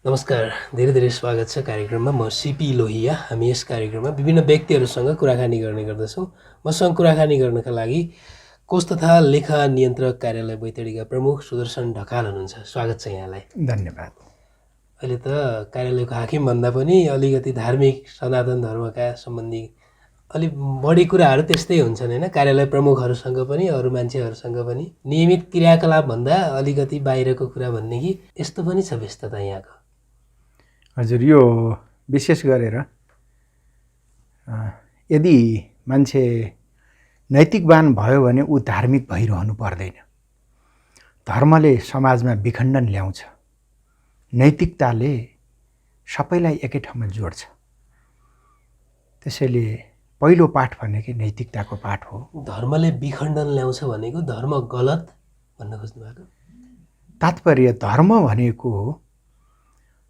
नमस्कार, धेरै धेरै स्वागत छ कार्यक्रममा। म सिपी लोहिया। हामी यस कार्यक्रममा विभिन्न व्यक्तिहरूसँग कुराकानी गर्ने गर्दछौँ। मसँग कुराकानी गर्नका लागि कोष तथा लेखा नियन्त्रक कार्यालय बैतडीका प्रमुख सुदर्शन ढकाल हुनुहुन्छ। स्वागत छ यहाँलाई। धन्यवाद। अहिले त कार्यालयको हाकिम भन्दा पनि अलिकति धार्मिक सनातन धर्मका सम्बन्धी अलिक बढी कुराहरू त्यस्तै हुन्छन् होइन। कार्यालय प्रमुखहरूसँग पनि अरू मान्छेहरूसँग पनि नियमित क्रियाकलाप भन्दा अलिकति बाहिरको कुरा भन्ने कि यस्तो पनि छ व्यस्तता यहाँको। हजुर, यो विशेष गरेर यदि मान्छे नैतिकवान भयो भने ऊ धार्मिक भइरहनु पर्दैन। धर्मले समाजमा विखण्डन ल्याउँछ, नैतिकताले सबैलाई एकै ठाउँमा जोड्छ। त्यसैले पहिलो पाठ भनेकै नैतिकताको पाठ हो। धर्मले विखण्डन ल्याउँछ भनेको धर्म गलत भन्न खोज्नु भएको? तात्पर्य धर्म भनेको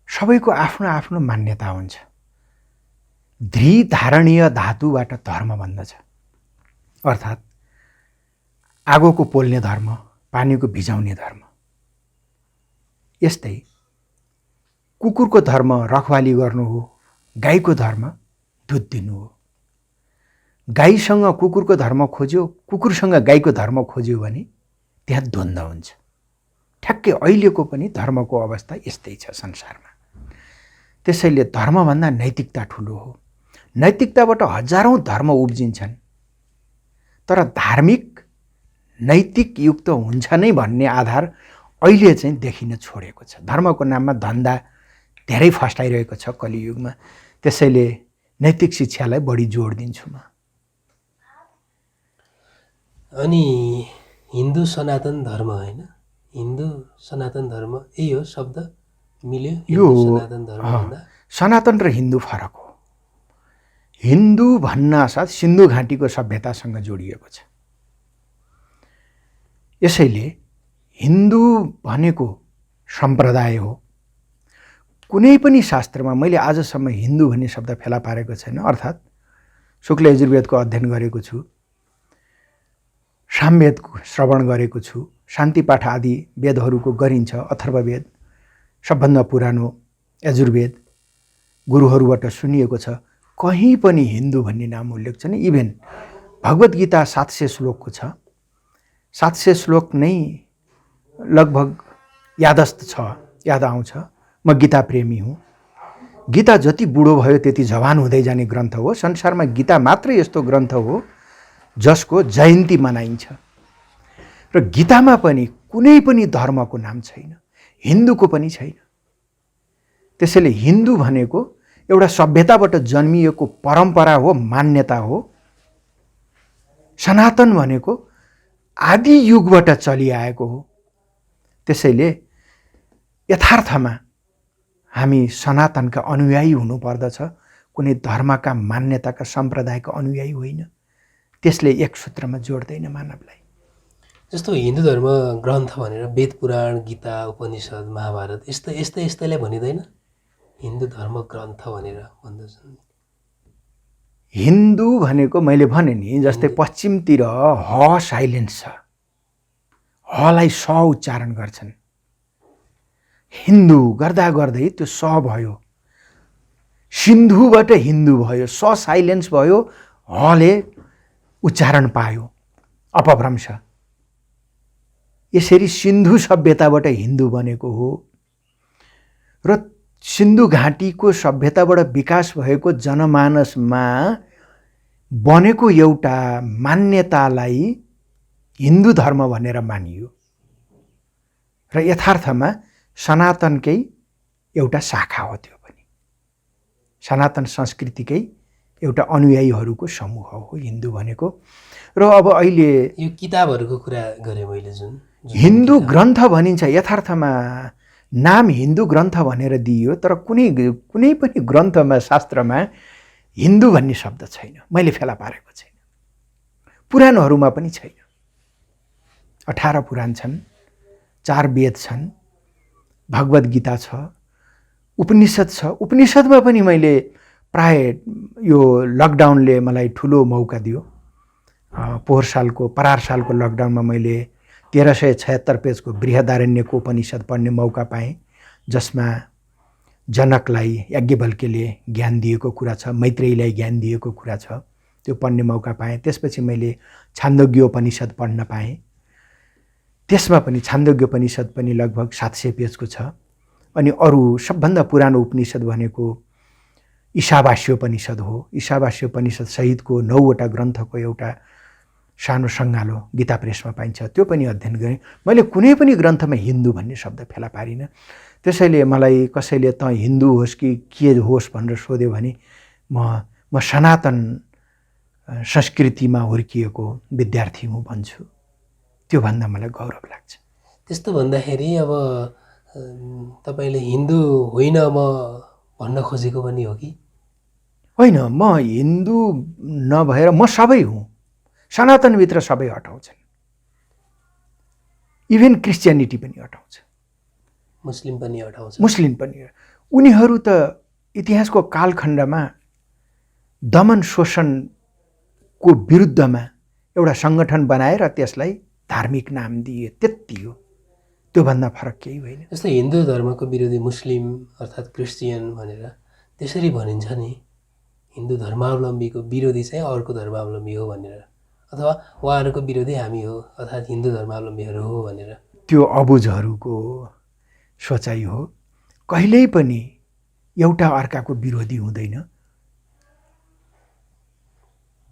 सबैको आफ्नो आफ्नो मान्यता हुन्छ। धृधारणीय धातुबाट धर्म बन्दछ, अर्थात् आगोको पोल्ने धर्म, पानीको भिजाउने धर्म। यस्तै कुकुरको धर्म रखवाली गर्नु हो, गाईको धर्म दुध दिनु हो। गाईसँग कुकुरको धर्म खोज्यो, कुकुरसँग गाईको धर्म खोज्यो भने त्यहाँ द्वन्द्व हुन्छ। ठ्याक्कै अहिलेको पनि धर्मको अवस्था यस्तै छ संसारमा। त्यसैले धर्मभन्दा नैतिकता ठुलो हो। नैतिकताबाट हजारौँ धर्म उब्जिन्छन्, तर धार्मिक नैतिक युक्त हुन्छ नै भन्ने आधार अहिले चाहिँ देखिन छोडेको छ। धर्मको नाममा धन्दा धेरै फस्टाइरहेको छ कलियुगमा। त्यसैले नैतिक शिक्षालाई बढी जोड दिन्छु म। अनि हिन्दू सनातन धर्म होइन, हिन्दू सनातन धर्म यही हो शब्द मिल्यो? यो सनातन धर्म भन्दा सनातन र हिन्दू फरक हो। हिन्दू भन्न साथ सिन्धु घाटीको सभ्यतासँग जोडिएको छ। यसैले हिन्दू भनेको सम्प्रदाय हो। कुनै पनि शास्त्रमा मैले आजसम्म हिन्दू भन्ने शब्द फेला पारेको छैन। अर्थात् शुक्ल यजुर्वेदको अध्ययन गरेको छु, सामवेदको श्रवण गरेको छु, शान्तिपाठ आदि वेदहरूको गरिन्छ। अथर्ववेद सबभन्दा पुरानो यजुर्वेद गुरुहरूबाट सुनिएको छ। कहीँ पनि हिन्दू भन्ने नाम उल्लेख छैन। इभेन भगवत गीता 700 श्लोकको छ। 700 श्लोक नै लगभग यादस्त छ, याद आउँछ। म गीता प्रेमी हुँ। गीता जति बुढो भयो त्यति जवान हुँदै जाने ग्रन्थ हो। संसारमा गीता मात्रै यस्तो ग्रन्थ हो जसको जयन्ती मनाइन्छ। र गीतामा पनि कुनै पनि धर्मको नाम छैन, हिन्दूको पनि छैन। त्यसैले हिन्दू भनेको एउटा सभ्यताबाट जन्मिएको परम्परा हो, मान्यता हो। सनातन भनेको आदि युगबाट चलिआएको हो। त्यसैले यथार्थमा हामी सनातनका अनुयायी हुनुपर्दछ, कुनै धर्मका मान्यताका सम्प्रदायका अनुयायी होइन। त्यसले एक सूत्रमा जोड्दैन मानवलाई। जस्तो हिन्दू धर्म ग्रन्थ भनेर वेद पुराण, गीता, उपनिषद, महाभारत यस्तैलाई भनिँदैन? हिन्दू धर्म ग्रन्थ भनेर भन्दछन्। हिन्दू भनेको मैले भने नि, जस्तै पश्चिमतिर ह साइलेन्स छ, हलाई स उच्चारण गर्छन्। हिन्दू गर्दा गर्दै त्यो स भयो, सिन्धुबाट हिन्दू भयो, स साइलेन्स भयो, हले उच्चारण पायो, अपभ्रंश। यसरी सिन्धु सभ्यताबाट हिन्दू बनेको हो। र सिन्धु घाटीको सभ्यताबाट विकास भएको जनमानसमा बनेको एउटा मान्यतालाई हिन्दू धर्म भनेर मानियो। र यथार्थमा सनातनकै एउटा शाखा हो। त्यो पनि सनातन संस्कृतिकै एउटा अनुयायीहरूको समूह हो हिन्दू भनेको। र अब अहिले यो किताबहरूको कुरा गरेँ मैले, जुन हिन्दू ग्रन्थ भनिन्छ, यथार्थमा नाम हिन्दू ग्रन्थ भनेर दिइयो, तर कुनै पनि ग्रन्थमा, शास्त्रमा हिन्दू भन्ने शब्द छैन। मैले फेला पारेको छैन। पुराणहरूमा पनि छैन। 18 पुराण छन्, 4 वेद छन्, भगवत गीता छ, उपनिषद छ। उपनिषदमा पनि मैले प्राय यो लकडाउनले मलाई ठुलो मौका दियो। पोहोर सालको परार सालको लकडाउनमा मैले 1376 पेजको बृहदारण्यको उपनिषद पढ्ने मौका पाएँ, जसमा जनकलाई याज्ञवल्क्यले ज्ञान दिएको कुरा छ, मैत्रेयीलाई ज्ञान दिएको कुरा छ, त्यो पढ्ने मौका पाएँ। त्यसपछि मैले छान्दोग्योपनिषद पढ्न पाएँ। त्यसमा पनि छान्दोग्योपनिषद पनि लगभग 700 पेजको छ। अनि अरू सबभन्दा पुरानो उपनिषद भनेको ईशावास्योपनिषद हो। ईशावास्योपनिषद सहितको 9वटा ग्रन्थको एउटा सानो सङ्गालो गीता प्रेसमा पाइन्छ, त्यो पनि अध्ययन गरेँ। मैले कुनै पनि ग्रन्थमा हिन्दू भन्ने शब्द फेला पारिनँ। त्यसैले मलाई कसैले त हिन्दू होस् कि के होस् भनेर सोध्यो भने म सनातन संस्कृतिमा हुर्किएको विद्यार्थी हुँ भन्छु। त्यो भन्दा मलाई गौरव लाग्छ। त्यस्तो भन्दाखेरि अब तपाईँले हिन्दू होइन म भन्न खोजेको पनि हो कि होइन? म हिन्दू नभएर म सबै हुँ। सनातनभित्र सबै हटाउँछन्, इभेन क्रिस्चियनिटी पनि हटाउँछ, मुस्लिम पनि हटाउँछ। मुस्लिम पनि। उनीहरू त इतिहासको कालखण्डमा दमन शोषणको विरुद्धमा एउटा सङ्गठन बनाएर त्यसलाई धार्मिक नाम दिए, त्यति हो। त्योभन्दा फरक केही होइन। जस्तै हिन्दू धर्मको विरोधी मुस्लिम अर्थात् क्रिस्चियन भनेर त्यसरी भनिन्छ नि, हिन्दू धर्मावलम्बीको विरोधी चाहिँ अर्को धर्मावलम्बी हो भनेर, अथवा उहाँहरूको विरोधी हामी हो अर्थात् हिन्दू धर्मावलम्बीहरू हो भनेर। त्यो अबुझहरूको सोचाइ हो। कहिल्यै पनि एउटा अर्काको विरोधी हुँदैन।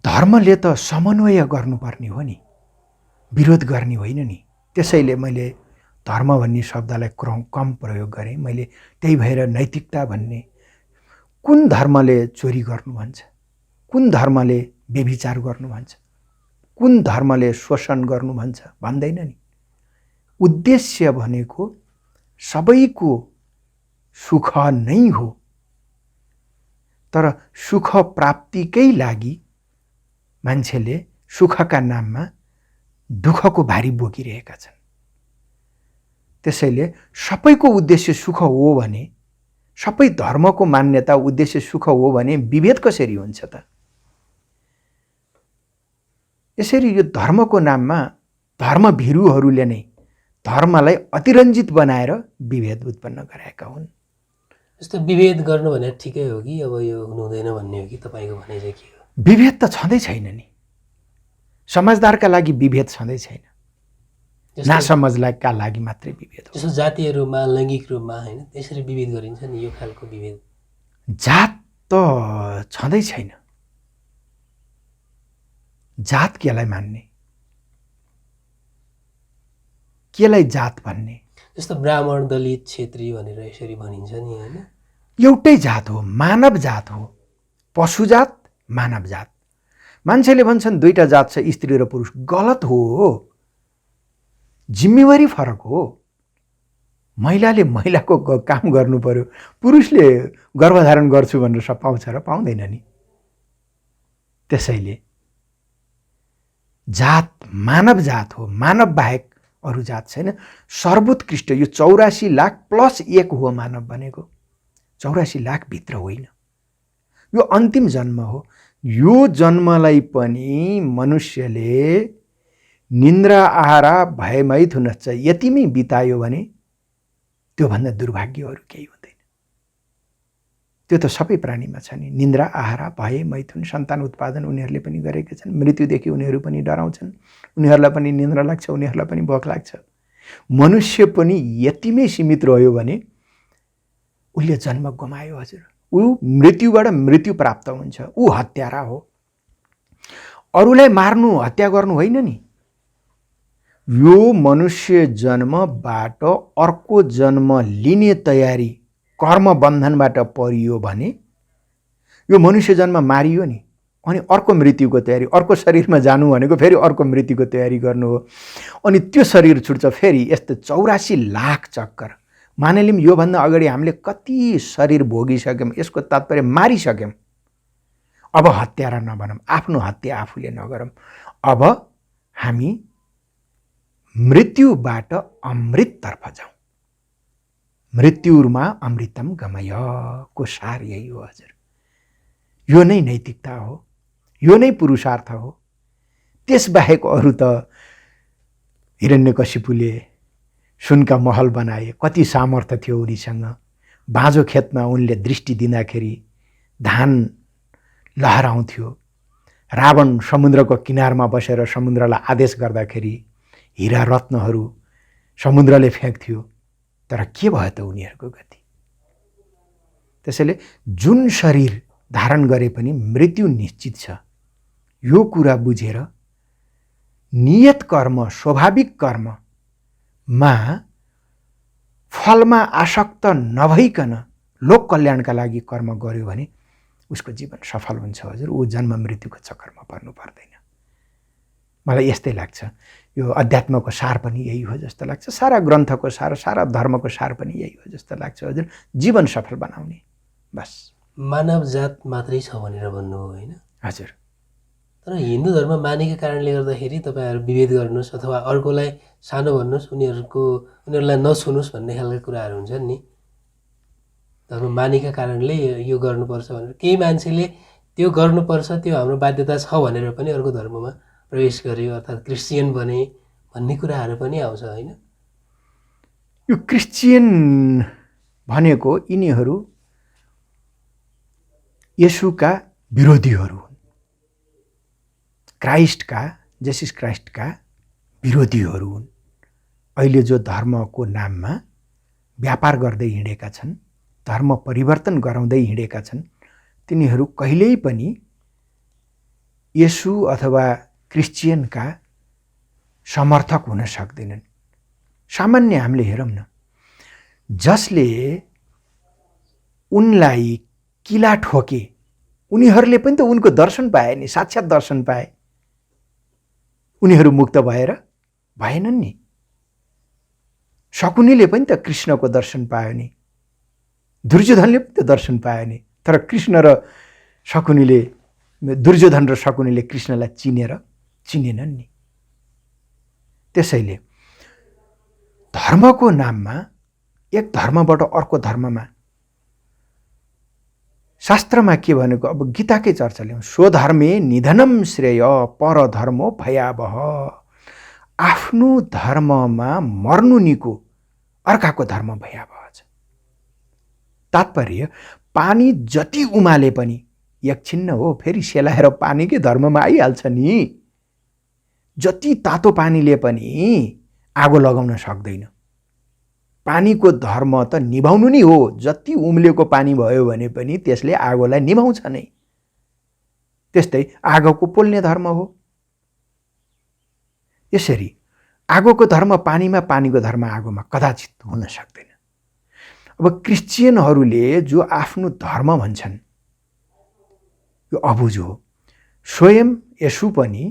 धर्मले त समन्वय गर्नुपर्ने हो नि, विरोध गर्ने होइन नि। त्यसैले मैले धर्म भन्ने शब्दलाई कम प्रयोग गरेँ। मैले त्यही भएर नैतिकता भन्ने, कुन धर्मले चोरी गर्नु भन्छ, कुन धर्मले व्यभिचार गर्नु भन्छ, कुन धर्मले शोषण गर्नु भन्छ भन्दैन नि। उद्देश्य भनेको सबैको सुख नै हो, तर सुख प्राप्तिकै लागि मान्छेले सुखका नाममा दुःखको भारी बोकिरहेका छन्। त्यसैले सबैको उद्देश्य सुख हो भने, सबै धर्मको मान्यता उद्देश्य सुख हो भने विभेद कसरी हुन्छ त? यसरी यो धर्मको नाममा धर्मभिरुहरूले नै धर्मलाई अतिरञ्जित बनाएर विभेद उत्पन्न गराएका हुन्। जस्तो विभेद गर्नु भने ठिकै हो कि अब यो हुनु हुँदैन भन्ने हो कि तपाईँको भनाइ चाहिँ के हो? विभेद त छँदै छैन नि। समझदारका लागि विभेद छँदै छैन, नासमझका लागि मात्रै विभेद हो। जस्तो जातीय रूपमा, लैङ्गिक रूपमा होइन, त्यसरी विभेद गरिन्छ नि, यो खालको विभेद। जात त छँदै छैन। जात केलाई मान्ने, केलाई जात भन्ने? जस्तो ब्राह्मण, दलित, क्षेत्री भनेर यसरी भनिन्छ नि होइन। एउटै जात हो, मानव जात हो। पशु जात, मानव जात। मान्छेले भन्छन् दुईटा जात छ, स्त्री र पुरुष। गलत हो। जिम्मेवारी फरक हो। महिलाले महिलाको काम गर्नु पर्यो, पुरुषले गर्भधारण गर्छु भनेर सब पाउँछ र पाउँदैन नि। त्यसैले जात मानव जात हो, मानव बाहेक अरू जात छैन। सर्वोत्कृष्ट यो 84 लाख प्लस 1 हो मानव भनेको। 84 लाख भित्र होइन, यो अन्तिम जन्म हो। यो जन्मलाई पनि मनुष्यले निन्द्रा आहारा भय मैथुनश्च यतिमै बितायो भने त्योभन्दा दुर्भाग्य अरू केही हुँदैन। त्यो त सबै प्राणीमा छ नि। निन्द्रा आहारा भय मैथुन, सन्तान उत्पादन उनीहरूले पनि गरेका छन्। मृत्युदेखि उनीहरू पनि डराउँछन्, उनीहरूलाई पनि निन्द्रा लाग्छ, उनीहरूलाई पनि भोक लाग्छ। मनुष्य पनि यतिमै सीमित रह्यो भने उसले जन्म गुमायो। हजुर, ऊ मृत्युबाट मृत्यु प्राप्त हुन्छ, ऊ हत्यारा हो। अरूलाई मार्नु हत्या गर्नु होइन नि। यो मनुष्य जन्मबाट अर्को जन्म लिने तयारी कर्म बन्धनबाट परियो भने यो मनुष्य जन्म मारियो नि। अनि अर्को मृत्युको तयारी, अर्को शरीरमा जानु भनेको फेरि अर्को मृत्युको तयारी गर्नु हो। अनि त्यो शरीर छुट्छ फेरि। यस्तो 84 लाख चक्कर। मानिलिउँ योभन्दा अगाडि हामीले कति शरीर भोगिसक्यौँ, यसको तात्पर्य मारिसक्यौँ। अब हत्यारा नबनौँ, आफ्नो हत्या आफूले नगरौँ। अब हामी मृत्युबाट अमृततर्फ जाउँ। मृत्युमा अमृतम गमय को सार यही हो। हजुर, यो नै नैतिकता हो, यो नै पुरुषार्थ हो। त्यसबाहेक अरू त हिरण्यकशिपुले सुनका महल बनाए, कति सामर्थ्य थियो उनीसँग। बाँझो खेतमा उनले दृष्टि दिँदाखेरि धान लहराउँथ्यो। रावण समुद्रको किनारमा बसेर समुद्रलाई आदेश गर्दाखेरि हीरा रत्नहरू समुद्रले फ्याँक्थ्यो। तर के भयो त उनीहरूको गति? त्यसैले जुन शरीर धारण गरे पनि मृत्यु निश्चित छ, यो कुरा बुझेर नियत कर्म, स्वाभाविक कर्ममा फलमा आसक्त नभइकन लोक कल्याणका लागि कर्म गर्यो भने उसको जीवन सफल हुन्छ हजुर। ऊ जन्म मृत्युको चक्करमा पर्नु पर्दैन। मलाई यस्तै लाग्छ। यो अध्यात्मको सार पनि यही हो जस्तो लाग्छ। सारा ग्रन्थको सार, सारा धर्मको सार पनि यही हो जस्तो लाग्छ हजुर। जीवन सफल बनाउने बस। मानव जात मात्रै छ भनेर भन्नु हो होइन? हजुर। तर हिन्दू धर्म मानेको कारणले गर्दाखेरि तपाईँहरू विभेद गर्नुहोस् अथवा अर्कोलाई सानो भन्नुहोस्, उनीहरूलाई नछुनुहोस् भन्ने खालका कुराहरू हुन्छन् नि। धर्म मानेका कारणले यो गर्नुपर्छ भनेर केही मान्छेले त्यो गर्नुपर्छ, त्यो हाम्रो बाध्यता छ भनेर पनि अर्को धर्ममा प्रवेश गर्यो अर्थात् क्रिस्चियन बने भन्ने कुराहरू पनि आउँछ होइन? यो क्रिस्चियन भनेको यिनीहरू येशूका विरोधीहरू हुन्। क्राइस्टका, जेसस क्राइस्टका विरोधीहरू हुन्। अहिले जो धर्मको नाममा व्यापार गर्दै हिँडेका छन्, धर्म परिवर्तन गराउँदै हिँडेका छन्, तिनीहरू कहिल्यै पनि येशू अथवा क्रिस्चियनका समर्थक हुन सक्दैनन्। सामान्य हामीले हेरौँ न, जसले उनलाई किला ठोके उनीहरूले पनि त उनको दर्शन पाए नि, साक्षात् दर्शन पाए। उनीहरू मुक्त भएनन् नि। शकुनीले पनि त कृष्णको दर्शन पायो नि, दुर्योधनले पनि त दर्शन पायो नि। तर कृष्ण र शकुनीले, दुर्योधन र शकुनीले कृष्णलाई चिनेनन् नि। त्यसैले धर्मको नाममा एक धर्मबाट अर्को धर्ममा, शास्त्रमा के भनेको, अब गीताकै चर्चा ल्याउँ। स्वधर्मे निधनम श्रेय परधर्मो भयावह। आफ्नो धर्ममा मर्नु निको, अर्काको धर्म भयावह छ। तात्पर्य पानी जति उमाले पनि एकछिन हो फेरि सेलाएर पानीकै धर्ममा आइहाल्छ नि। जति तातो पानीले पनि आगो लगाउन सक्दैन। पानीको धर्म त निभाउनु नै हो। जति उम्लेको पानी भयो भने पनि त्यसले आगोलाई निभाउँछ नै। त्यस्तै आगोको पोल्ने धर्म हो। यसरी आगोको धर्म पानीमा, पानीको धर्म आगोमा कदाचित हुन सक्दैन। अब क्रिस्चियनहरूले जो आफ्नो धर्म भन्छन् यो अबुझ हो। स्वयं येशू पनि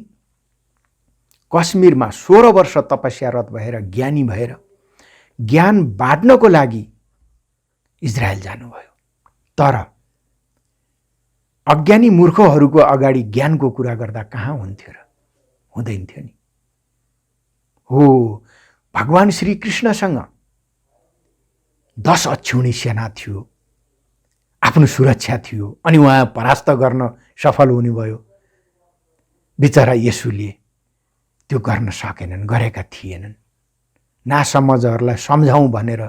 कश्मीरमा 16 वर्ष तपस्यारत भएर, ज्ञानी भएर, ज्ञान बाँड्नको लागि इजरायल जानुभयो। तर अज्ञानी मूर्खहरूको अगाडि ज्ञानको कुरा गर्दा कहाँ हुन्थ्यो र? हुँदैन थियो नि। हो, भगवान श्री कृष्णसँग 10 अक्षौणी सेना थियो, आफ्नो सुरक्षा थियो, अनि उहाँ परास्त गर्न सफल हुनुभयो। बिचरा येशूले त्यो गर्न सकेनन्, गरेका थिएनन्। नासमझहरूलाई सम्झाउँ भनेर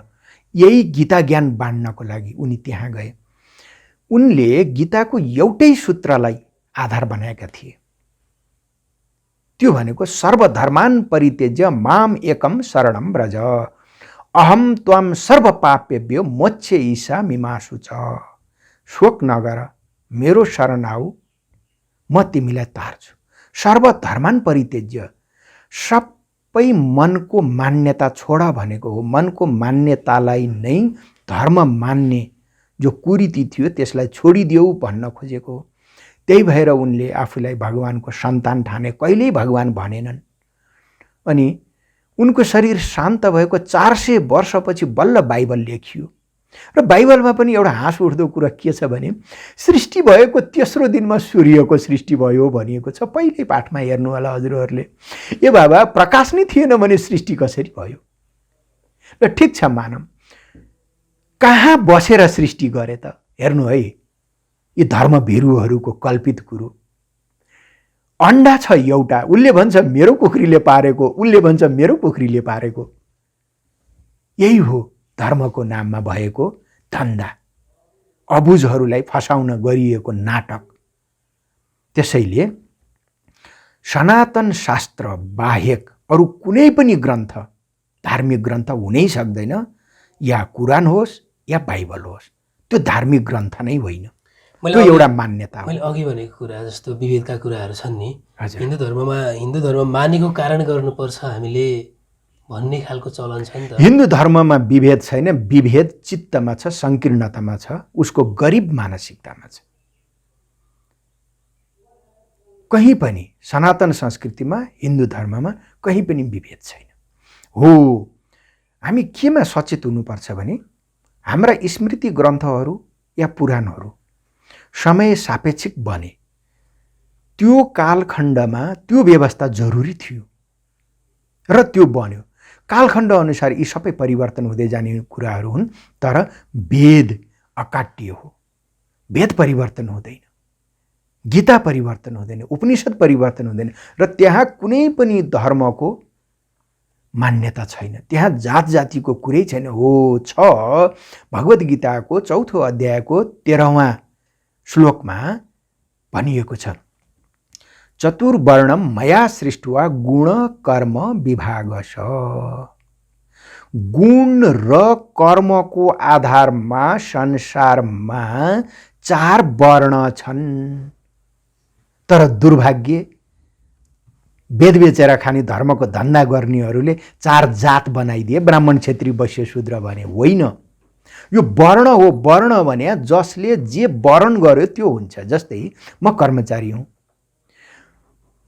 यही गीता ज्ञान बाँड्नको लागि उनी त्यहाँ गए। उनले गीताको एउटै सूत्रलाई आधार बनाएका थिए। त्यो भनेको सर्वधर्मान् परित्यज्य माम एकम शरणं व्रज अहम त्वाम सर्व पापेभ्यो मोक्षे ईशा मिमासु च। शोक नगर, मेरो शरण आऊ, म तिमीलाई तार्छु। सर्वधर्मान् परित्यज्य, सबै मनको मान्यता छोड भनेको हो। मनको मान्यतालाई नै धर्म मान्ने जो कुरीति थियो त्यसलाई छोडिदेऊ भन्न खोजेको हो। त्यही भएर उनले आफूलाई भगवानको सन्तान ठाने, कहिल्यै भगवान भनेनन्। अनि उनको शरीर शान्त भएको 400 वर्षपछि बल्ल बाइबल लेखियो। र बाइबलमा पनि एउटा हाँस उठ्दो कुरा के छ भने, सृष्टि भएको तेस्रो दिनमा सूर्यको सृष्टि भयो भनिएको छ। पहिल्यै पाठमा हेर्नु होला हजुरहरूले। ए बाबा, प्रकाश नै थिएन भने सृष्टि कसरी भयो? र ठिक छ मानौँ, कहाँ बसेर सृष्टि गरे त? हेर्नु है, यी धर्मभिरुहरूको कल्पित कुरो। अन्डा छ एउटा, उसले भन्छ मेरो कुखुरीले पारेको, उसले भन्छ मेरो कुखुरीले पारेको। यही हो धर्मको नाममा भएको धन्दा, अबुझहरूलाई फसाउन गरिएको नाटक। त्यसैले सनातन शास्त्र बाहेक अरू कुनै पनि ग्रन्थ, धार्मिक ग्रन्थ हुनै सक्दैन, या कुरान होस् या बाइबल होस्, त्यो धार्मिक ग्रन्थ नै होइन, त्यो एउटा मान्यता हो। मैले अघि भनेको कुरा जस्तो विभेदका कुराहरू छन् नि, हजुर। हिन्दू धर्म मानेको कारण गर्नुपर्छ हामीले भन्ने खालको चलन छ नि त। हिन्दू धर्ममा विभेद छैन, विभेद चित्तमा छ, संकीर्णतामा छ, उसको गरिब मानसिकतामा छ। कहीँ पनि सनातन संस्कृतिमा, हिन्दू धर्ममा कहीँ पनि विभेद छैन। हो, हामी केमा सचेत हुनुपर्छ भने हाम्रा स्मृति ग्रन्थहरू या पुराणहरू समय सापेक्षिक बने, त्यो कालखण्डमा त्यो व्यवस्था जरुरी थियो र त्यो बन्यो। कालखण्ड अनुसार यी सबै परिवर्तन हुँदै जाने कुराहरू हुन्, तर वेद अकाट्य हो। वेद परिवर्तन हुँदैन, गीता परिवर्तन हुँदैन, उपनिषद परिवर्तन हुँदैन, र त्यहाँ कुनै पनि धर्मको मान्यता छैन, त्यहाँ जात जातिको कुरै छैन। हो, छ, भगवत गीताको 4औं अध्यायको 13वां श्लोकमा भनिएको छ, चतुर्वर्णम मया सृष्ट्वा गुण कर्म विभागश। गुण र कर्मको आधारमा संसारमा 4 वर्ण छन्, तर दुर्भाग्य वेद बेचेर खाने धर्मको धन्दा गर्नेहरूले 4 जात बनाइदिए, ब्राह्मण, क्षेत्री, वैश्य, शूद्र भने होइन। यो वर्ण हो। वर्ण भने जसले जे वर्ण गर्यो त्यो हुन्छ। जस्तै म कर्मचारी हुँ,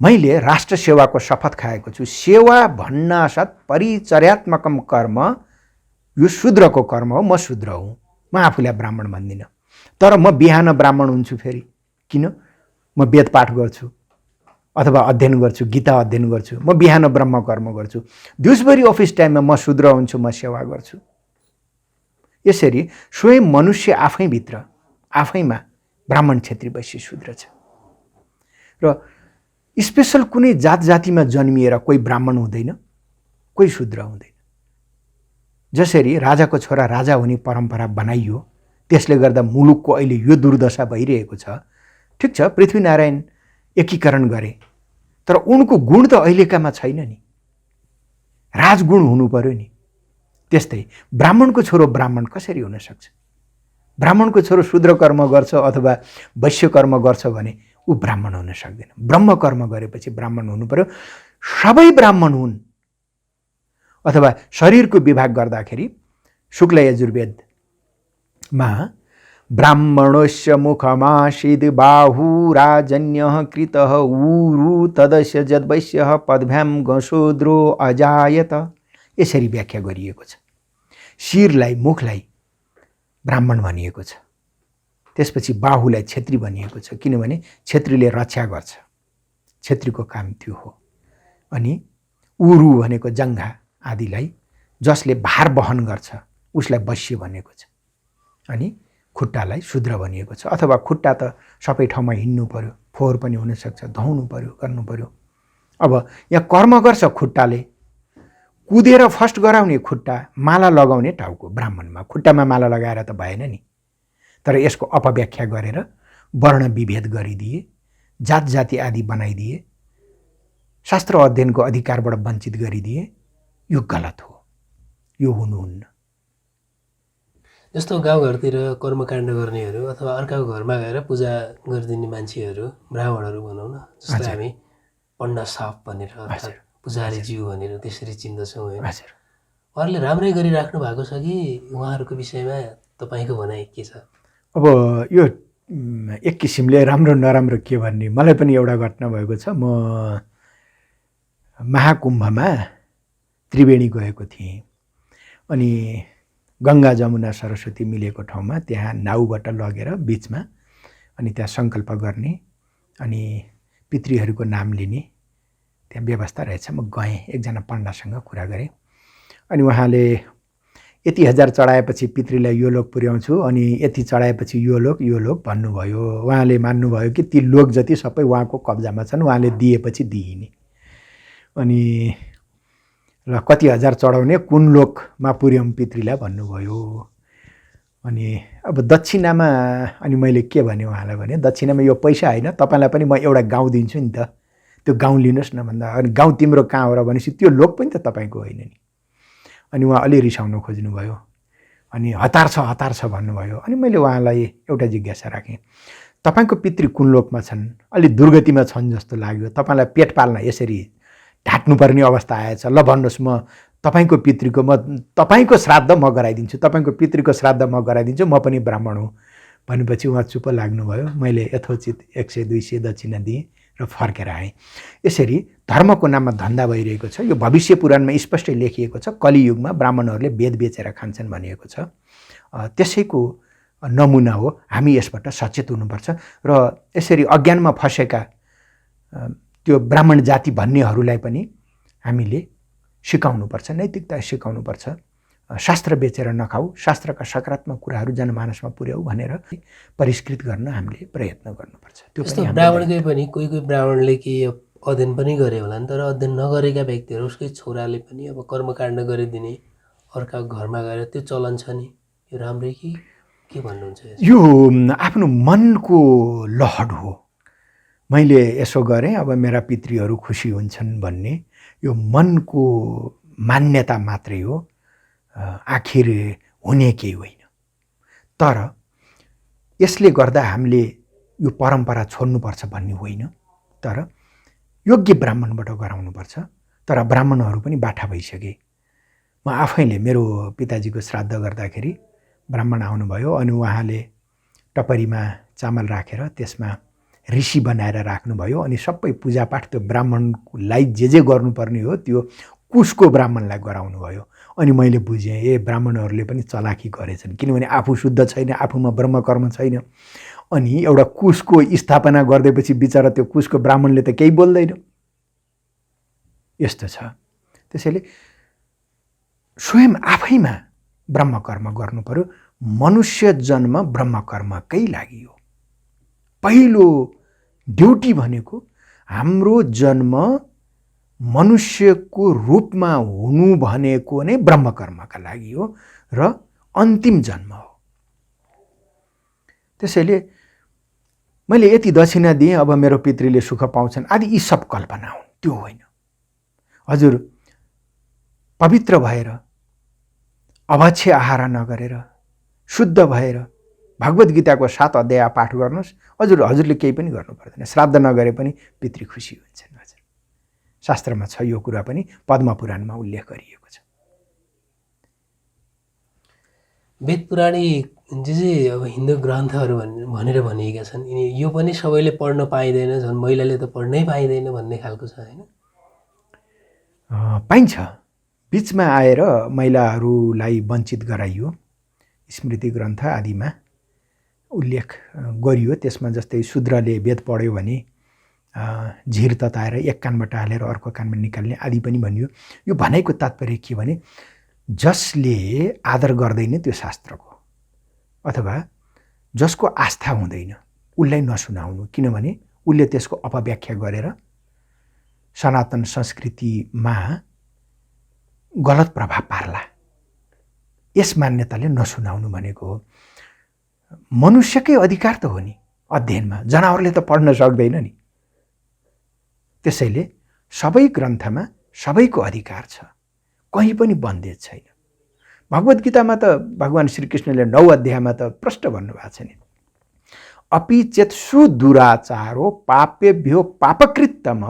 मैले राष्ट्र सेवाको शपथ खाएको छु। सेवा भन्नासाथ परिचर्यात्मकम कर्म यो शूद्रको कर्म हो, म शूद्र हुँ, म आफूलाई ब्राह्मण भन्दिनँ। तर म बिहान ब्राह्मण हुन्छु फेरि, किन? म वेद पाठ गर्छु अथवा अध्ययन गर्छु, गीता अध्ययन गर्छु, म बिहान ब्रह्म कर्म गर्छु, दिउँसभरि अफिस टाइममा म शूद्र हुन्छु, म सेवा गर्छु। यसरी स्वयं मनुष्य आफैभित्र आफैमा ब्राह्मण, क्षेत्री, वैश्य, शूद्र छ। र स्पेशल कुनै जात जातिमा जन्मिएर कोही ब्राह्मण हुँदैन, कोही शूद्र हुँदैन। जसरी राजाको छोरा राजा हुने परम्परा बनाइयो, त्यसले गर्दा मुलुकको अहिले यो दुर्दशा भइरहेको छ। ठिक छ, पृथ्वीनारायण एकीकरण गरे, तर उनको गुण त अहिलेकामा छैन नि, राजगुण हुनु पर्यो नि। त्यस्तै ब्राह्मणको छोरो ब्राह्मण कसरी हुन सक्छ? ब्राह्मणको छोरो शूद्र कर्म गर्छ अथवा वैश्य कर्म गर्छ भने ऊ ब्राह्मण हुन सक्दैन। ब्रह्म कर्म गरेपछि ब्राह्मण हुनु पर्यो। सबै ब्राह्मण हुन्। अथवा शरीरको विभाग गर्दाखेरि शुक्ल यजुर्वेदमा ब्राह्मणस्य मुखमासीद् बाहुराजन्यः कृतः ऊरु तदस्य यद्वैश्यः पदभ्यां गशूद्रो अजायत, यसरी व्याख्या गरिएको छ। शिरलाई, मुखलाई ब्राह्मण भनिएको छ। त्यसपछि बाहुलाई क्षेत्री भनिएको छ, किनभने क्षेत्रीले रक्षा गर्छ, क्षेत्रीको काम त्यो हो। अनि उरु भनेको जङ्घा आदिलाई जसले भार वहन गर्छ उसलाई वैश्य भनेको छ। अनि खुट्टालाई शूद्र भनिएको छ। अथवा खुट्टा त सबै ठाउँमा हिँड्नु पर्यो, फोहोर पनि हुनसक्छ, धुनु पर्यो, गर्नु पर्यो। अब यहाँ कर्म गर्छ खुट्टाले, कुदेर फर्स्ट गराउने खुट्टा, माला लगाउने टाउको। ब्राह्मणमा खुट्टामा माला लगाएर त भएन नि, तर यसको अपव्याख्या गरेर वर्ण विभेद गरिदिए, जात जाति आदि बनाइदिए, शास्त्र अध्ययनको अधिकारबाट वञ्चित गरिदिए। यो गलत हो, यो हुनुहुन्न। जस्तो गाउँघरतिर कर्मकाण्ड गर्नेहरू अथवा अर्काको घरमा गएर पूजा गरिदिने मान्छेहरू, ब्राह्मणहरू भनौँ न, जसलाई हामी पण्डा साप भनेर अर्थात् पुजारीज्यू भनेर त्यसरी चिन्दछौँ होइन, उहाँहरूले राम्रै गरिराख्नु भएको छ कि उहाँहरूको विषयमा तपाईँको भनाइ के छ? अब यो एक किसिमले राम्रो नराम्रो के भन्ने, मलाई पनि एउटा घटना भएको छ। म महाकुम्भमा त्रिवेणी गएको थिएँ। अनि गङ्गा जमुना सरस्वती मिलेको ठाउँमा त्यहाँ नाउबाट लगेर बिचमा अनि त्यहाँ सङ्कल्प गर्ने अनि पितृहरूको नाम लिने त्यहाँ व्यवस्था रहेछ। म गएँ, एकजना पण्डासँग कुरा गरेँ। अनि उहाँले यति हजार चढाएपछि पितृलाई यो लोक पुर्याउँछु, अनि यति चढाएपछि यो लोक भन्नुभयो। उहाँले मान्नुभयो कि ती लोक जति सबै उहाँको कब्जामा छन्, उहाँले दिएपछि दिइने। अनि ल कति हजार चढाउने, कुन लोकमा पुर्याउँ पितृलाई भन्नुभयो। अनि अब दक्षिणामा अनि मैले के भने उहाँलाई भने दक्षिणामा यो पैसा होइन, तपाईँलाई पनि म एउटा गाउँ दिन्छु नि त, त्यो गाउँ लिनुहोस् न भन्दा अनि गाउँ तिम्रो कहाँ हो र भनेपछि त्यो लोक पनि त तपाईँको होइन नि। अनि उहाँ अलि रिसाउन खोज्नुभयो अनि हतार छ भन्नुभयो। अनि मैले उहाँलाई एउटा जिज्ञासा राखेँ, तपाईँको पितृ कुन लोकमा छन्? अलि दुर्गतिमा छन् जस्तो लाग्यो, तपाईँलाई पेट पाल्न यसरी ढाँट्नुपर्ने अवस्था आएछ, ल भन्नुहोस् म तपाईँको पितृको तपाईँको श्राद्ध म गराइदिन्छु, तपाईँको पितृको श्राद्ध म गराइदिन्छु, म पनि ब्राह्मण हुँ भनेपछि उहाँ चुप लाग्नुभयो। मैले यथोचित 100-200 दक्षिणा दिएँ र फर्केर आएँ। यसरी धर्मको नाममा धन्दा भइरहेको छ। यो भविष्य पुराणमा स्पष्ट लेखिएको छ, कलियुगमा ब्राह्मणहरूले वेद बेचेर खान्छन् भनिएको छ। त्यसैको नमुना हो। हामी यसबाट सचेत हुनुपर्छ र यसरी अज्ञानमा फसेका त्यो ब्राह्मण जाति भन्नेहरूलाई पनि हामीले सिकाउनुपर्छ, नैतिकता सिकाउनुपर्छ। शास्त्र बेचेर नखाऊ, शास्त्रका सकारात्मक कुराहरू जनमानसमा पुर्याऊ भनेर परिष्कृत गर्न हामीले प्रयत्न गर्नुपर्छ। त्यो यस्तो ब्राह्मणकै पनि कोही ब्राह्मणले के अध्ययन पनि गरे होला नि, तर अध्ययन नगरेका व्यक्तिहरू उसकै छोराले पनि अब कर्मकाण्ड गरिदिने, अर्का घरमा गएर त्यो चलन छ नि, यो राम्रै कि के भन्नुहुन्छ? यो आफ्नो मनको लहड हो। मैले यसो गरेँ अब मेरा पितृहरू खुसी हुन्छन् भन्ने यो मनको मान्यता मात्रै हो, आखिर हुने केही होइन। तर यसले गर्दा हामीले यो परम्परा छोड्नुपर्छ भन्ने होइन, तर योग्य ब्राह्मणबाट गराउनुपर्छ। तर ब्राह्मणहरू पनि बाठा भइसके। म आफैले मेरो पिताजीको श्राद्ध गर्दाखेरि ब्राह्मण आउनुभयो अनि उहाँले टपरीमा चामल राखेर त्यसमा ऋषि बनाएर राख्नुभयो अनि सबै पूजापाठ त्यो ब्राह्मणलाई जे गर्नुपर्ने हो त्यो कुशको ब्राह्मणलाई गराउनु भयो। अनि मैले बुझेँ ए ब्राह्मणहरूले पनि चलाखी गरेछन्, किनभने आफू शुद्ध छैन, आफूमा ब्रह्मकर्म छैन। अनि एउटा कुशको स्थापना गरिदिएपछि बिचरा त्यो कुशको ब्राह्मणले त केही बोल्दैन। यस्तो छ। त्यसैले स्वयं आफैमा ब्रह्मकर्म गर्नु पर्यो। मनुष्य जन्म ब्रह्मकर्मकै लागि हो। पहिलो ड्युटी भनेको हाम्रो जन्म मनुष्यको रूपमा हुनु भनेको नै ब्रह्मकर्मका लागि हो र अन्तिम जन्म हो। त्यसैले मैले यति दक्षिणा दिएँ, अब मेरो पितृले सुख पाउँछन् आदि यी सब कल्पना हुन्, त्यो होइन। हजुर पवित्र भएर अभक्ष्य आहार नगरेर शुद्ध भएर भगवद् गीताको 7 अध्याय पाठ गर्नुहोस्, हजुरले केही पनि गर्नु पर्दैन। श्राद्ध नगरे पनि पितृ खुसी हुन्छन्। हजुर शास्त्रमा छ यो कुरा पनि, पद्म पुराणमा उल्लेख गरिएको छ। वेद पुराणी जे अब हिन्दू ग्रन्थहरू भनेर भनिएका छन्, यो पनि सबैले पढ्न पाइँदैन, झन् महिलाले त पढ्नै पाइँदैन भन्ने खालको छ होइन? पाइन्छ। बिचमा आएर महिलाहरूलाई वञ्चित गराइयो, स्मृति ग्रन्थ आदिमा उल्लेख गरियो। त्यसमा जस्तै शूद्रले वेद पढ्यो भने झिर तताएर एक कानबाट हालेर अर्को कानमा निकाल्ने आदि पनि भनियो। यो भनाइको तात्पर्य के भने जसले आदर गर्दैन त्यो शास्त्रको अथवा जसको आस्था हुँदैन उसलाई नसुनाउनु, किनभने उसले त्यसको अपव्याख्या गरेर सनातन संस्कृतिमा गलत प्रभाव पार्ला। यस मान्यताले नसुनाउनु भनेको हो। मनुष्यकै अधिकार त हो नि अध्ययनमा, जनावरले त पढ्न सक्दैन नि। त्यसैले सबै ग्रन्थमा सबैको अधिकार छ, कहीँ पनि बन्देज छैन। भगवद् गीतामा त भगवान् श्रीकृष्णले 9 अध्यायमा त प्रष्ट भन्नुभएको छ नि, अपि चेत् सुदुराचारो पापेभ्यो पापकृतम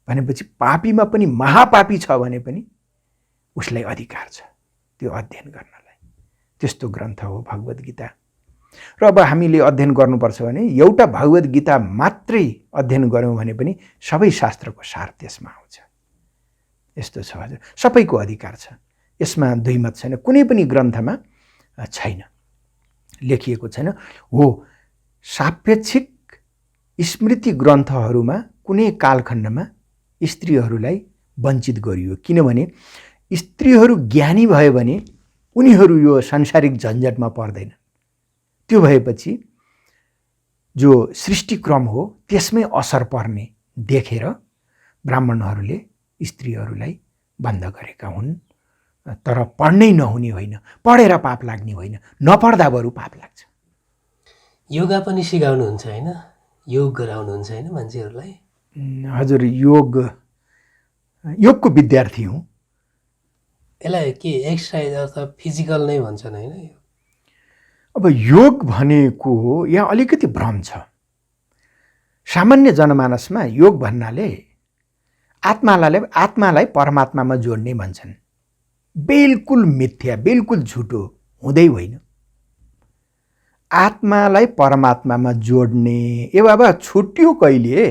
भनेपछि पापीमा पनि महापापी छ भने पनि उसलाई अधिकार छ त्यो अध्ययन गर्नलाई। त्यस्तो ग्रन्थ हो भगवद् गीता। र अब हामीले अध्ययन गर्नुपर्छ भने एउटा भगवद् गीता मात्रै अध्ययन गऱ्यौँ भने पनि सबै शास्त्रको सार त्यसमा आउँछ। यस्तो छ। हजुर सबैको अधिकार छ, यसमा दुई मत छैन, कुनै पनि ग्रन्थमा छैन, लेखिएको छैन। हो सापेक्षिक स्मृति ग्रन्थहरूमा कुनै कालखण्डमा स्त्रीहरूलाई वञ्चित गरियो, किनभने स्त्रीहरू ज्ञानी भयो भने उनीहरू यो सांसारिक झन्झटमा पर्दैन। त्यो भएपछि जो सृष्टिक्रम हो त्यसमै असर पर्ने देखेर ब्राह्मणहरूले स्त्रीहरूलाई बन्द गरेका हुन्। तर पढ्नै नहुने होइन, पढेर पाप लाग्ने होइन, नपढ्दा बरु पाप लाग्छ। योगा पनि सिकाउनुहुन्छ होइन, योग गराउनुहुन्छ होइन मान्छेहरूलाई? हजुर, योगको विद्यार्थी हुँ। यसलाई के एक्सर्साइज अथवा फिजिकल नै भन्छन् होइन? अब योग भनेको यहाँ अलिकति भ्रम छ। सामान्य जनमानसमा योग भन्नाले आत्मालाई परमात्मामा जोड्ने भन्छन्। बिल्कुल मिथ्या, बिल्कुल झुटो, हुँदै होइन। आत्मालाई परमात्मामा जोड्ने, ए बाबा छुट्यो कहिले?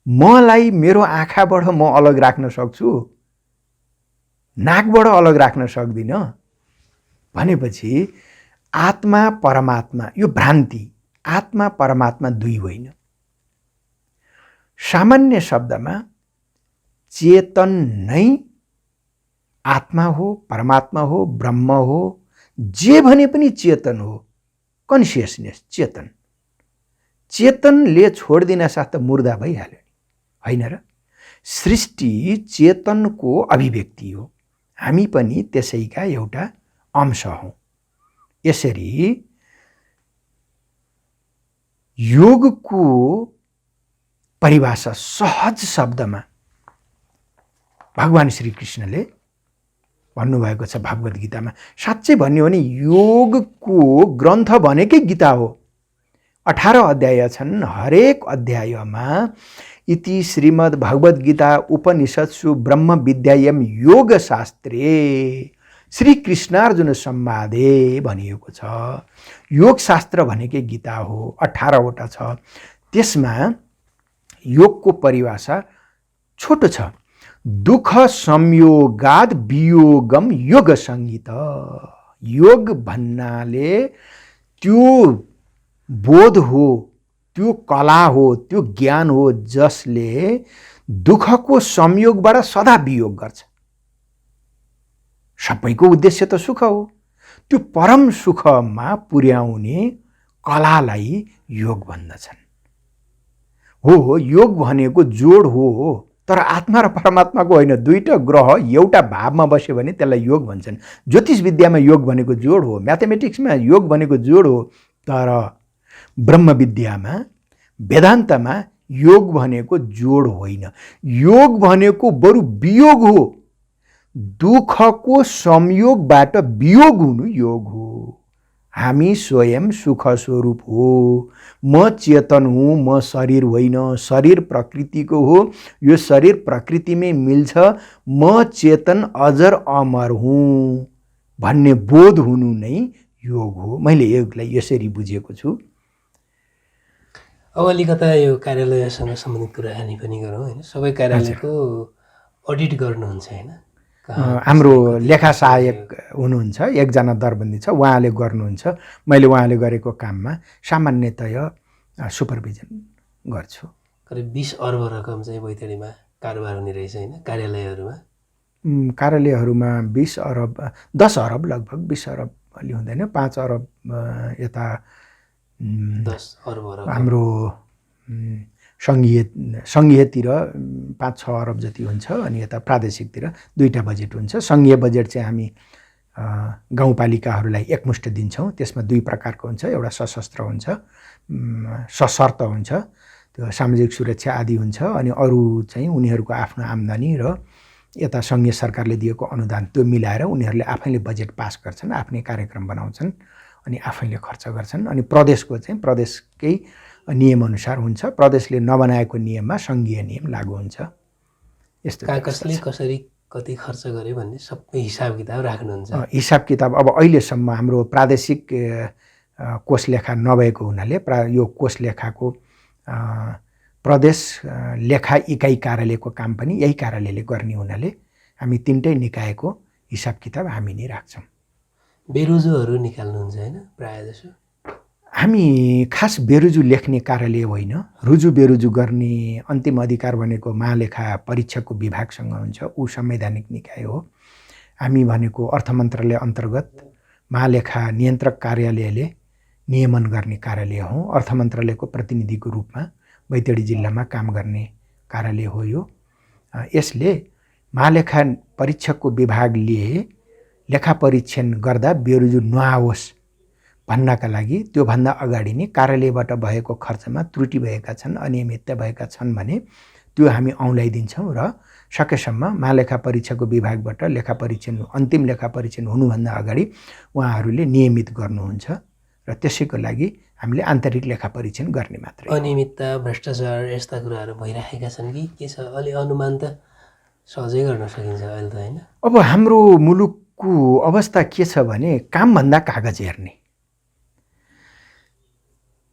मलाई मेरो आँखाबाट म अलग राख्न सक्छु, नाकबाट अलग राख्न सक्दिनँ भनेपछि आत्मा परमात्मा यो भ्रान्ति। आत्मा परमात्मा दुई होइन। सामान्य शब्दमा चेतन नै आत्मा हो, परमात्मा हो, ब्रह्म हो, जे भने पनि चेतन हो। कन्सियसनेस, चेतन। चेतनले छोडिदिन साथ त मुर्दा भइहाल्यो, होइन र? सृष्टि चेतनको अभिव्यक्ति हो, हामी पनि त्यसैका एउटा अंश हौँ। यसरी योगको परिभाषा सहज शब्दमा भगवान श्री कृष्णले भन्नुभएको छ भागवत गीतामा। साँच्चै भन्यो भने योगको ग्रन्थ भनेकै गीता हो। 18 अध्याय छन्। हरेक अध्यायमा इति श्रीमद् भगवत गीता उपनिषत्सु ब्रह्म विद्यायाम योग शास्त्रे श्री कृष्णार्जुन संवादे भनिएको छ। योग शास्त्र भनेकै गीता हो, 18 वटा छ। त्यसमा योगको परिभाषा छोटो छ। दुख संयोगाद वियोगम योग संगीत। योग भन्नाले त्यो बोध हो, त्यो कला हो, त्यो ज्ञान हो जसले दुखको संयोगबाट सदा वियोग गर्छ। सबैको उद्देश्य त सुख हो। त्यो परम सुखमा पुर्याउने कलालाई योग भन्दछन्। हो, योग भनेको जोड हो, तर आत्मा र परमात्माको होइन। दुईटा ग्रह एउटा भावमा बस्यो भने त्यसलाई योग भन्छन्। ज्योतिष विद्यामा योग भनेको जोड हो, म्याथमेटिक्समा योग भनेको जोड हो, तर ब्रह्म विद्यामा, वेदान्तमा योग भनेको जोड होइन। योग भनेको बरु वियोग हो। दुखको संयोगबाट वियोग हुनु योग हो। हामी स्वयं सुख स्वरूप हो। म चेतन हुँ, म शरीर होइन। शरीर प्रकृतिको हो, यो शरीर प्रकृतिमै मिल्छ। म चेतन अजर अमर हुँ भन्ने बोध हुनु नै योग हो। मैले योगलाई यसरी बुझेको छु। अब अलिकता यो कार्यालयसँग सम्बन्धित कुराकानी पनि गरौँ होइन? सबै कार्यालयको अडिट गर्नुहुन्छ होइन? हाम्रो लेखा सहायक हुनुहुन्छ, एकजना दरबन्दी छ, उहाँले गर्नुहुन्छ। मैले उहाँले गरेको काममा सामान्यतया सुपरभिजन गर्छु। करिब 20 अर्ब रकम चाहिँ बैतडीमा कारोबार हुने रहेछ होइन कार्यालयहरूमा? कार्यालयहरूमा 20 अरब, 10 अरब लगभग। 20 अरब अलि हुँदैन, 5 अरब यता 10 अर्ब रकम हाम्रो सङ्घीयतिर 5-6 अरब जति हुन्छ, अनि यता प्रादेशिकतिर दुईटा बजेट हुन्छ। सङ्घीय बजेट चाहिँ हामी गाउँपालिकाहरूलाई एकमुष्ट दिन्छौँ। त्यसमा दुई प्रकारको हुन्छ, एउटा सशस्त्र हुन्छ, सशर्त हुन्छ, त्यो सामाजिक सुरक्षा आदि हुन्छ, अनि अरू चाहिँ उनीहरूको आफ्नो आम्दानी र यता सङ्घीय सरकारले दिएको अनुदान त्यो मिलाएर उनीहरूले आफैले बजेट पास गर्छन्, आफ्नै कार्यक्रम बनाउँछन् अनि आफैले खर्च गर्छन्। अनि प्रदेशको चाहिँ प्रदेशकै नियमअनुसार हुन्छ। प्रदेशले नबनाएको नियममा सङ्घीय नियम लागू हुन्छ। यस्तो कसले कसरी कति खर्च गर्यो भन्ने सबै हिसाब किताब राख्नुहुन्छ? हिसाब किताब अब अहिलेसम्म हाम्रो प्रादेशिक कोष लेखा नभएको हुनाले यो कोष लेखाको प्रदेश लेखा इकाइ कार्यालयको काम पनि यही कार्यालयले गर्ने हुनाले हामी तिनटै निकायको हिसाब किताब हामी नै राख्छौँ। बेरुजुहरू निकाल्नुहुन्छ होइन प्रायः जसो? हामी खास बेरुजु लेख्ने कार्यालय होइन। रुजु बेरुजु गर्ने अन्तिम अधिकार भनेको महालेखा परीक्षकको विभागसँग हुन्छ, ऊ संवैधानिक निकाय हो। हामी भनेको अर्थ मन्त्रालय अन्तर्गत महालेखा नियन्त्रक कार्यालयले नियमन गर्ने कार्यालय हौँ। अर्थ मन्त्रालयको प्रतिनिधिको रूपमा बैतडी जिल्लामा काम गर्ने कार्यालय हो यो। यसले महालेखा परीक्षकको विभागले लेखा परीक्षण गर्दा बेरोजु नआओस् भन्नका लागि त्योभन्दा अगाडि नै कार्यालयबाट भएको खर्चमा त्रुटि भएका छन्, अनियमितता भएका छन् भने त्यो हामी औँल्याइदिन्छौँ र सकेसम्म महालेखा परीक्षकको विभागबाट लेखा परीक्षण अन्तिम लेखा परीक्षण हुनुभन्दा अगाडि उहाँहरूले नियमित गर्नुहुन्छ र त्यसैको लागि हामीले आन्तरिक लेखा परीक्षण गर्ने मात्रै। अनियमितता, भ्रष्टाचार यस्ता कुराहरू भइरहेका छन् कि के छ? अलि अनुमान त सहजै गर्न सकिन्छ अहिले त, होइन? अब हाम्रो मुलुकको अवस्था के छ भने कामभन्दा कागज हेर्ने।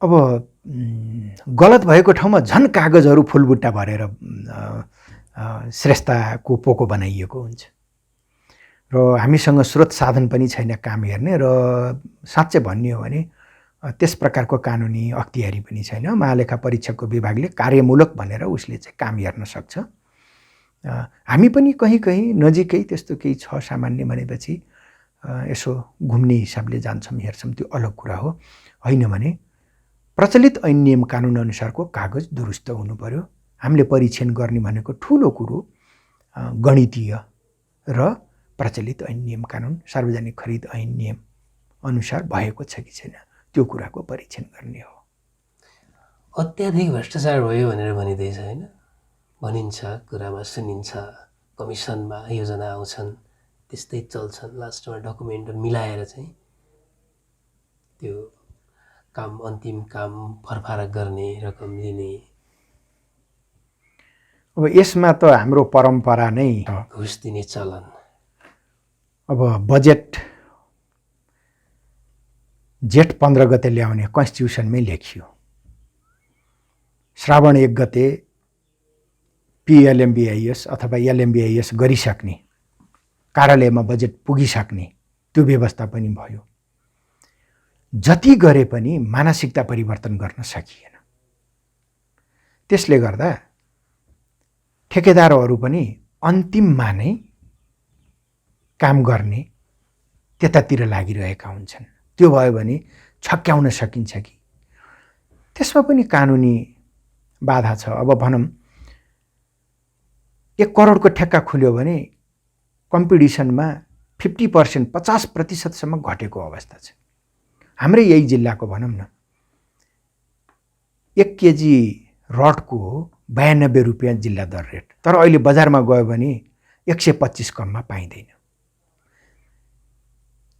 अब गलत भएको ठाउँमा झन् कागजहरू फुलबुट्टा भरेर श्रेष्ठताको पोको बनाइएको हुन्छ र हामीसँग स्रोत साधन पनि छैन काम हेर्ने र साँच्चै भन्ने हो भने त्यस प्रकारको कानुनी अख्तियारी पनि छैन। महालेखा परीक्षकको विभागले कार्यमूलक भनेर उसले चाहिँ काम हेर्न सक्छ। हामी पनि कहीँ नजिकै त्यस्तो केही छ सामान्य भनेपछि यसो घुम्ने हिसाबले जान्छौँ, हेर्छौँ, त्यो अलग कुरा हो। होइन भने प्रचलित ऐन नियम कानुन अनुसारको कागज दुरुस्त हुनु पर्यो। हामीले परीक्षण गर्ने भनेको ठुलो कुरो गणितीय र प्रचलित ऐन नियम कानुन सार्वजनिक खरिद ऐन नियम अनुसार भएको छ कि छैन त्यो कुराको परीक्षण गर्ने हो। अत्याधिक भ्रष्टाचार भयो भनेर भनिँदैछ, होइन? भनिन्छ, कुरामा सुनिन्छ, कमिसनमा योजना आउँछन्, त्यस्तै चल्छन्, लास्टमा डकुमेन्ट मिलाएर चाहिँ त्यो काम अन्तिम काम फरफारक गर्ने, रकम लिने। अब यसमा त हाम्रो परम्परा नै घुस दिने चलन। अब बजेट जेठ 15 गते ल्याउने कन्स्टिट्युसनमै लेखियो। श्रावण 1 गते पिएलएमबिआइएस अथवा एलएमबिआइएस गरिसक्ने, कार्यालयमा बजेट पुगिसक्ने त्यो व्यवस्था पनि भयो। जति गरे पनि मानसिकता परिवर्तन गर्न सकिएन। त्यसले गर्दा ठेकेदारहरू पनि अन्तिममा नै काम गर्ने त्यतातिर लागिरहेका हुन्छन्। त्यो भयो भने छक्क्याउन सकिन्छ कि? त्यसमा पनि कानुनी बाधा छ। अब भनौँ 1 करोडको ठेक्का खुल्यो भने कम्पिटिसनमा 50% 50% घटेको अवस्था छ। हाम्रै यही जिल्लाको भनौँ न 1 केजी रडको 92 रुपियाँ जिल्ला दर रेट, तर अहिले बजारमा गयो भने 125 कममा पाइँदैन।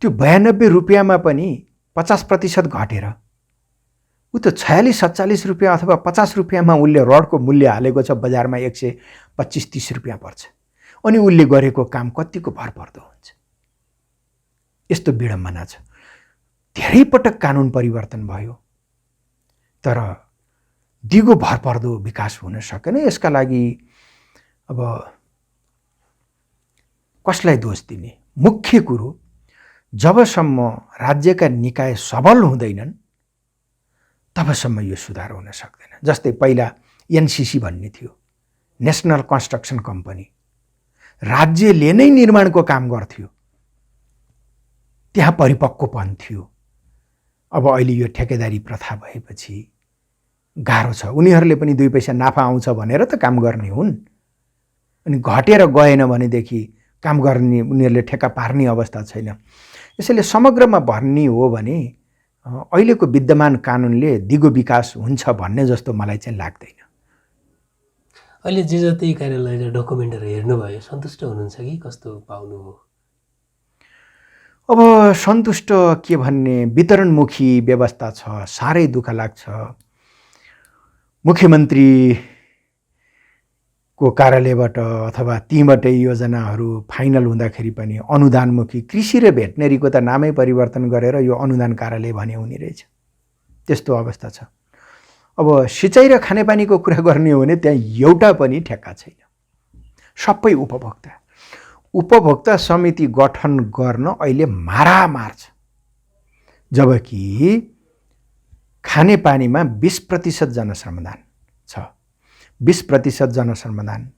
त्यो 92 रुपियाँमा पनि 50% घटेर ऊ त 46-47 रुपियाँ अथवा 50 रुपियाँमा उसले रडको मूल्य हालेको छ, बजारमा 125-30 रुपियाँ पर्छ। अनि उसले गरेको काम कतिको भरपर्दो हुन्छ। यस्तो विडम्बना छ। धेरै पटक कानुन परिवर्तन भयो तर दिगो भरपर्दो विकास हुन सकेन। यसका लागि अब कसलाई दोष दिने? मुख्य कुरो जबसम्म राज्यका निकाय सबल हुँदैनन् तबसम्म यो सुधार हुन सक्दैन। जस्तै पहिला एनसीसी भन्ने थियो, नेसनल कन्स्ट्रक्सन कम्पनी, राज्यले नै निर्माणको काम गर्थ्यो, त्यहाँ परिपक्वपन थियो। अब अहिले यो ठेकेदारी प्रथा भएपछि गाह्रो छ। उनीहरूले पनि 2 पैसा नाफा आउँछ भनेर त काम गर्ने हुन्, अनि घटेर गएन भनेदेखि काम गर्ने उनीहरूले ठेक्का पार्ने अवस्था छैन। यसैले समग्रमा भन्ने हो भने अहिलेको विद्यमान कानुनले दिगो विकास हुन्छ भन्ने जस्तो मलाई चाहिँ लाग्दैन। अहिले जे जति कार्यालयले डकुमेन्टहरू हेर्नुभयो, सन्तुष्ट हुनुहुन्छ कि कस्तो पाउनुभयो? अब सन्तुष्ट के भन्ने, वितरणमुखी व्यवस्था छ, साह्रै दुःख लाग्छ। मुख्यमन्त्रीको कार्यालयबाट अथवा तीबाटै योजनाहरू फाइनल हुँदाखेरि पनि अनुदानमुखी, कृषि र भेटनेरीको त नामै परिवर्तन गरेर यो अनुदान कार्यालय भने हुने रहेछ। त्यस्तो अवस्था छ। अब सिँचाइ र खानेपानीको कुरा गर्ने हो भने त्यहाँ एउटा पनि ठेक्का छैन। सबै उपभोक्ता समिति गठन गर्न अहिले मारामार छ। जबकि खानेपानीमा 20% जनसमाधान छ, 20% जनसमाधान,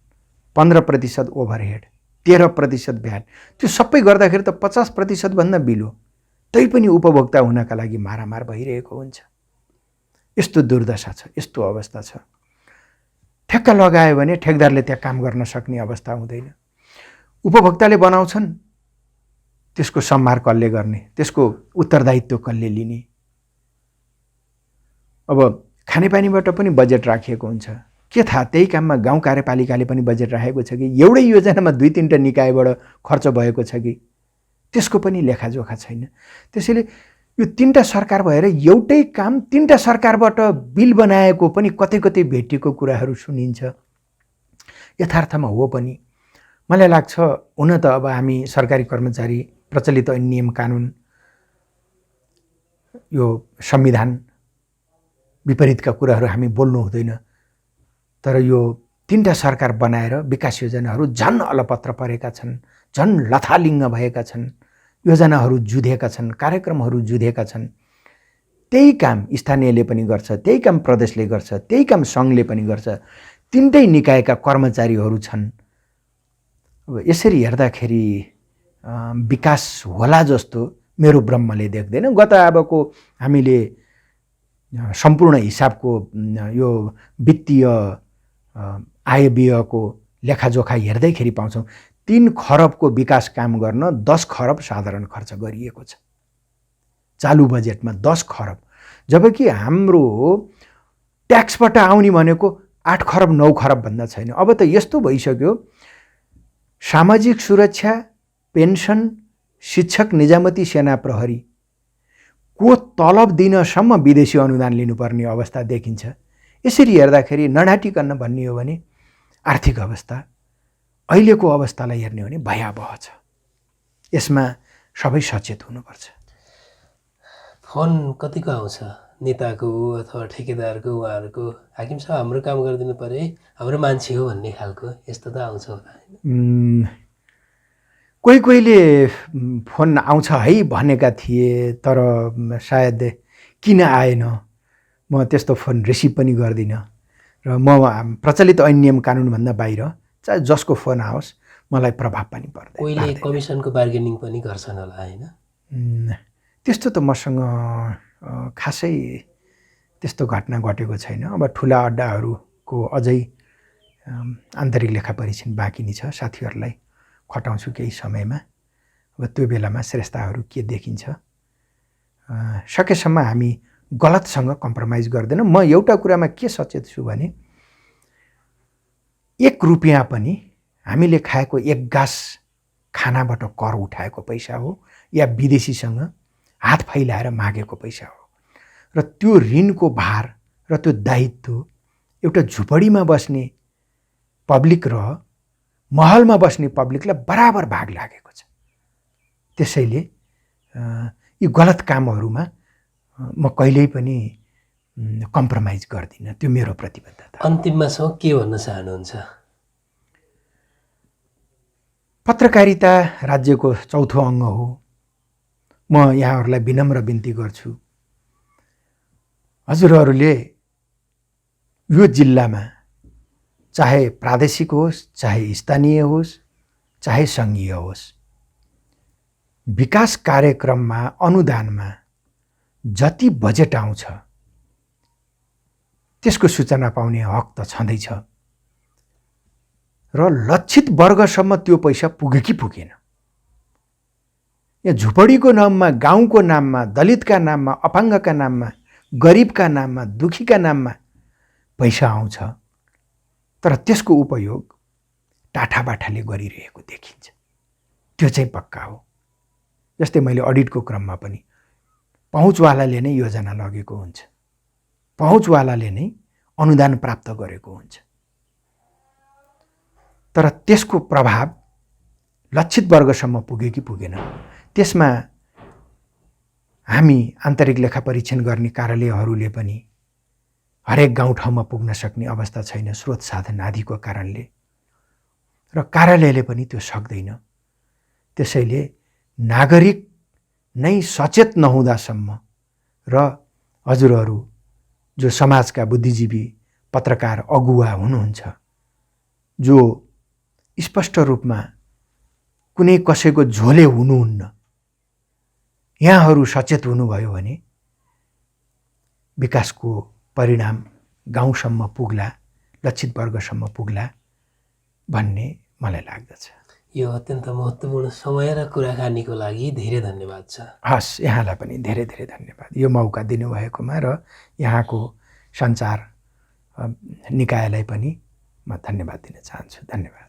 15% ओभरहेड, 13% भ्याट, त्यो सबै गर्दाखेरि त 50% भन्दा बिलो। तैपनि उपभोक्ता हुनका लागि मारामार भइरहेको हुन्छ। यस्तो दुर्दशा छ, यस्तो अवस्था छ। ठेक्का लगायो भने ठेकदारले त्यहाँ काम गर्न सक्ने अवस्था हुँदैन। उपभोक्ताले बनाउँछन्, त्यसको सम्हार कसले गर्ने, त्यसको उत्तरदायित्व कसले लिने। अब खानेपानीबाट पनि बजेट राखिएको हुन्छ, के थाहा त्यही काममा गाउँ कार्यपालिकाले पनि बजेट राखेको छ कि एउटै योजनामा 2-3टा निकायबाट खर्च भएको छ कि त्यसको पनि लेखाजोखा छैन। त्यसैले यो 3टा सरकार भएर एउटै काम 3टा सरकारबाट बिल बनाएको पनि कतै कतै भेटिएको कुराहरू सुनिन्छ। यथार्थमा हो पनि। मलाई लाग्छ हुन त अब हामी सरकारी कर्मचारी प्रचलित ऐन नियम कानुन यो संविधान विपरीतका कुराहरू हामी बोल्नु हुँदैन, तर यो 3टा सरकार बनाएर विकास योजनाहरू झन् अलपत्र परेका छन्, झन् लथालिङ्ग भएका छन्, योजनाहरू जुधेका छन्, कार्यक्रमहरू जुधेका छन्। त्यही काम स्थानीयले पनि गर्छ, त्यही काम प्रदेशले गर्छ, त्यही काम सङ्घले पनि गर्छ, 3टै निकायका कर्मचारीहरू छन्। अब यसरी हेर्दाखेरि विकास होला जस्तो मेरो ब्रह्मले देख्दैन। गत अबको हामीले सम्पूर्ण हिसाबको यो वित्तीय आय व्ययको लेखाजोखा हेर्दैखेरि पाउँछौँ 3 खरबको विकास काम गर्न 10 खरब साधारण खर्च गरिएको छ चालु बजेटमा। 10 खरब, जबकि हाम्रो ट्याक्सबाट आउने भनेको 8 खरब 9 खरब भन्दा छैन। अब त यस्तो भइसक्यो, सामाजिक सुरक्षा, पेन्सन, शिक्षक, निजामती, सेना प्रहरी को तलब दिनसम्म विदेशी अनुदान लिनुपर्ने अवस्था देखिन्छ। यसरी हेर्दाखेरि नडाटिकन भन्ने हो भने आर्थिक अवस्था अहिलेको अवस्थालाई हेर्ने हो भने भयावह छ। यसमा सबै सचेत हुनुपर्छ। फोन कतिको आउँछ नेताको अथवा ठेकेदारको, उहाँहरूको हाकिम साहब हाम्रो काम गरिदिनु पर्यो है, हाम्रो मान्छे हो भन्ने खालको, यस्तो त आउँछ होला? कोही कोहीले फोन आउँछ है भनेका थिए, तर सायद किन आएन म त्यस्तो फोन रिसिभ पनि गर्दिनँ र म प्रचलित ऐन नियम कानुनभन्दा बाहिर चाहे जसको फोन आओस् मलाई प्रभाव पनि पर्दैन। कोहीले कमिसनको बार्गेनिङ पनि गर्छन् होला हैन? त्यस्तो त मसँग खासै त्यस्तो घटना घटेको छैन। अब ठुला अड्डाहरूको अझै आन्तरिक लेखा परीक्षण बाँकी नै छ, साथीहरूलाई खटाउँछु केही समयमा। अब त्यो बेलामा श्रेष्ठताहरू के देखिन्छ, सकेसम्म हामी गलतसँग कम्प्रोमाइज गर्दैनौँ। म एउटा कुरामा के सचेत छु भने 1 रुपियाँ पनि हामीले खाएको 1 गाँस खानाबाट कर उठाएको पैसा हो या विदेशीसँग हात फैलाएर मागेको पैसा हो। र त्यो ऋणको भार र त्यो दायित्व एउटा झुपडीमा बस्ने पब्लिक र महलमा बस्ने पब्लिकलाई बराबर भाग लागेको छ। त्यसैले यी गलत कामहरूमा म कहिल्यै पनि कम्प्रोमाइज गर्दिनँ, त्यो मेरो प्रतिबद्धता। अन्तिममा के भन्न चाहनुहुन्छ? पत्रकारिता राज्यको चौथो अङ्ग हो। म यहाँहरूलाई विनम्र बिन्ती गर्छु, हजुरहरूले यो जिल्लामा चाहे प्रादेशिक होस्, चाहे स्थानीय होस्, चाहे सङ्घीय होस्, विकास कार्यक्रममा अनुदानमा जति बजेट आउँछ त्यसको सूचना पाउने हक त छँदैछ र लक्षित वर्गसम्म त्यो पैसा पुग्यो कि पुगेन। यहाँ झुपडीको नाममा, गाउँको नाममा, दलितका नाममा, अपाङ्गका नाममा, गरिबका नाममा, दुखीका नाममा पैसा आउँछ, तर त्यसको उपयोग टाठाबाठाले गरिरहेको देखिन्छ। त्यो चाहिँ पक्का हो। जस्तै मैले अडिटको क्रममा पनि पहुँचवालाले नै योजना लगेको हुन्छ, पहुँचवालाले नै अनुदान प्राप्त गरेको हुन्छ, तर त्यसको प्रभाव लक्षित वर्गसम्म पुग्यो कि पुगेन, त्यसमा हामी आन्तरिक लेखा परीक्षण गर्ने कार्यालयहरूले पनि हरेक गाउँठाउँमा पुग्न सक्ने अवस्था छैन स्रोत साधन आदिको कारणले, र कार्यालयले पनि त्यो सक्दैन। त्यसैले नागरिक नै सचेत नहुँदासम्म र हजुरहरू जो समाजका बुद्धिजीवी पत्रकार अगुवा हुनुहुन्छ, जो स्पष्ट रूपमा कुनै कसैको झोले हुनुहुन्न, यहाँहरू सचेत हुनुभयो भने विकासको परिणाम गाउँसम्म पुग्ला, लक्षित वर्गसम्म पुग्ला भन्ने मलाई लाग्दछ। यो अत्यन्त महत्त्वपूर्ण समय र कुराकानीको लागि धेरै धन्यवाद छ। हस्, यहाँलाई पनि धेरै धेरै धन्यवाद यो मौका दिनुभएकोमा, र यहाँको सञ्चार निकायलाई पनि म धन्यवाद दिन चाहन्छु। धन्यवाद।